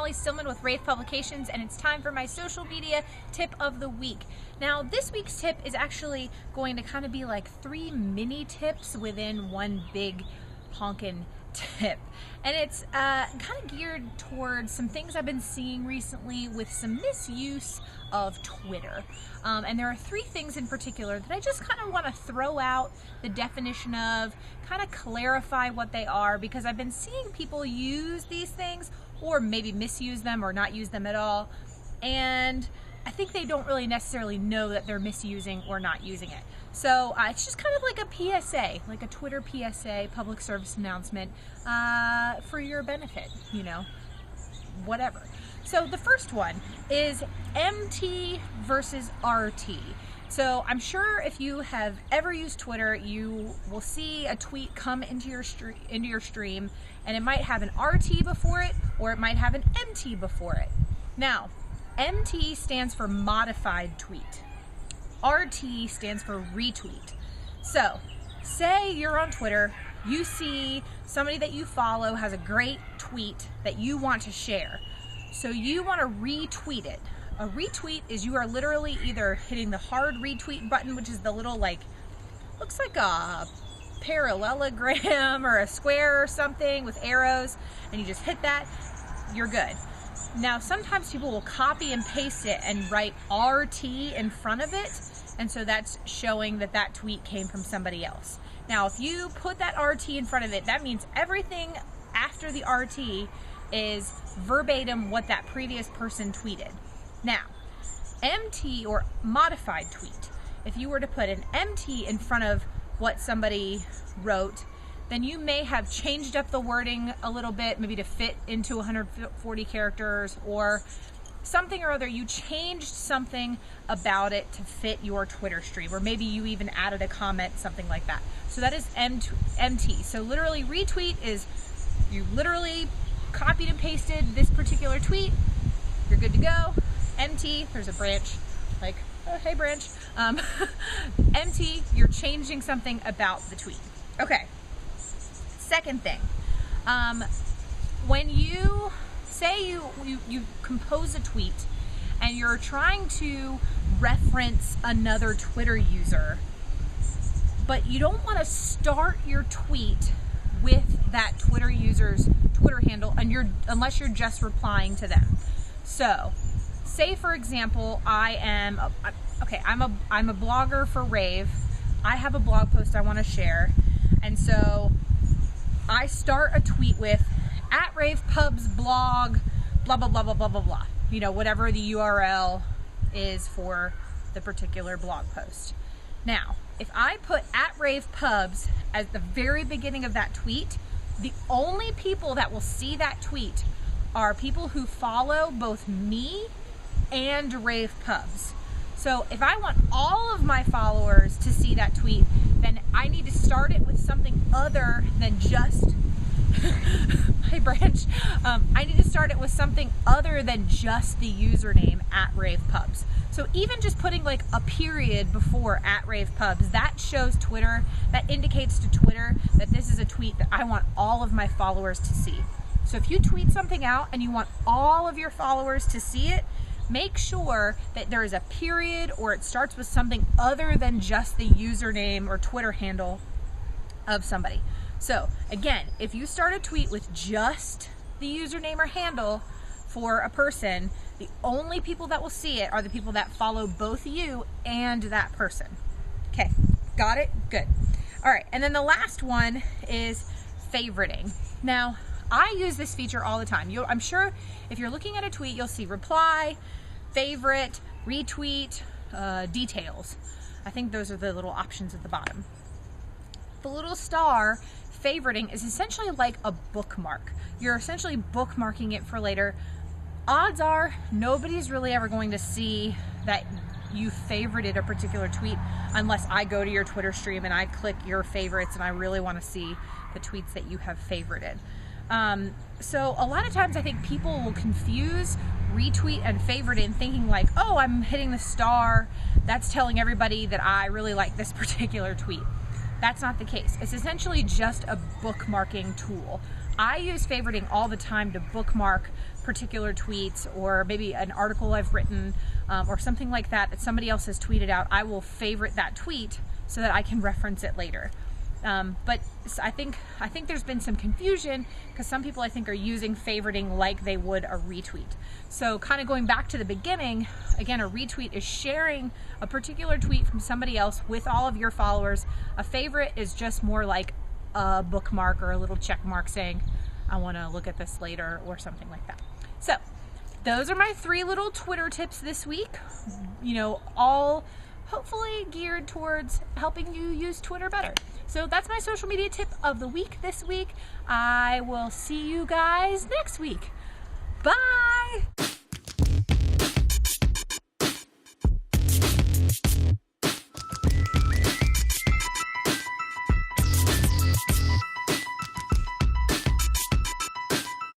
Molly Stillman with rAVe Publications, and it's time for my social media tip of the week. Now, this week's tip is actually going to kind of be like 3 mini tips within one big honkin' tip. And it's kind of geared towards some things I've been seeing recently with some misuse of Twitter. And there are 3 things in particular that I just kind of want to throw out the definition of, kind of clarify what they are, because I've been seeing people use these things or maybe misuse them or not use them at all. And I think they don't really necessarily know that they're misusing or not using it. So it's just kind of like a PSA, like a Twitter PSA, public service announcement, for your benefit, you know, whatever. So the first one is MT versus RT. So I'm sure if you have ever used Twitter, you will see a tweet come into your stream, and it might have an RT before it, or it might have an MT before it. Now, MT stands for modified tweet. RT stands for retweet. So, say you're on Twitter, you see somebody that you follow has a great tweet that you want to share. So you want to retweet it. A retweet is you are literally either hitting the hard retweet button, which is the little, like, looks like a parallelogram or a square or something with arrows, and you just hit that, you're good. Now, sometimes people will copy and paste it and write RT in front of it, and so that's showing that that tweet came from somebody else. Now, if you put that RT in front of it, that means everything after the RT is verbatim what that previous person tweeted. Now, MT, or modified tweet, if you were to put an MT in front of what somebody wrote, then you may have changed up the wording a little bit, maybe to fit into 140 characters or something or other. You changed something about it to fit your Twitter stream, or maybe you even added a comment, something like that. So that is MT. So literally, retweet is you literally copied and pasted this particular tweet, you're good to go. MT, there's a branch, like, oh, hey branch. MT, you're changing something about the tweet. Okay. Second thing, when you say you compose a tweet and you're trying to reference another Twitter user, but you don't want to start your tweet with that Twitter user's Twitter handle, and unless you're just replying to them. So, say for example, I'm a blogger for rAVe. I have a blog post I want to share, and so I start a tweet with @rAVePubs blog, blah, blah, blah, blah, blah, blah, blah. You know, whatever the URL is for the particular blog post. Now, if I put @rAVePubs at the very beginning of that tweet, the only people that will see that tweet are people who follow both me and rAVePubs. So if I want all of my followers to see that tweet, then I need to start it with something other than just hi branch. I need to start it with something other than just the username @rAVePubs. So even just putting like a period before @rAVePubs, that shows Twitter, that indicates to Twitter that this is a tweet that I want all of my followers to see. So if you tweet something out and you want all of your followers to see it, make sure that there is a period or it starts with something other than just the username or Twitter handle of somebody. So again, if you start a tweet with just the username or handle for a person, the only people that will see it are the people that follow both you and that person. Okay, got it? Good. All right, and then the last one is favoriting. Now, I use this feature all the time. I'm sure if you're looking at a tweet, you'll see reply, favorite, retweet, details. I think those are the little options at the bottom. The little star, favoriting, is essentially like a bookmark. You're essentially bookmarking it for later. Odds are nobody's really ever going to see that you favorited a particular tweet unless I go to your Twitter stream and I click your favorites and I really want to see the tweets that you have favorited. So a lot of times I think people will confuse retweet and favorite in thinking like, oh, I'm hitting the star, that's telling everybody that I really like this particular tweet. That's not the case. It's essentially just a bookmarking tool. I use favoriting all the time to bookmark particular tweets, or maybe an article I've written, or something like that that somebody else has tweeted out, I will favorite that tweet so that I can reference it later. But I think there's been some confusion because some people, I think, are using favoriting like they would a retweet. So kind of going back to the beginning, again, a retweet is sharing a particular tweet from somebody else with all of your followers. A favorite is just more like a bookmark or a little check mark saying, I want to look at this later, or something like that. So those are my 3 little Twitter tips this week, all hopefully geared towards helping you use Twitter better. So that's my social media tip of the week this week. I will see you guys next week. Bye!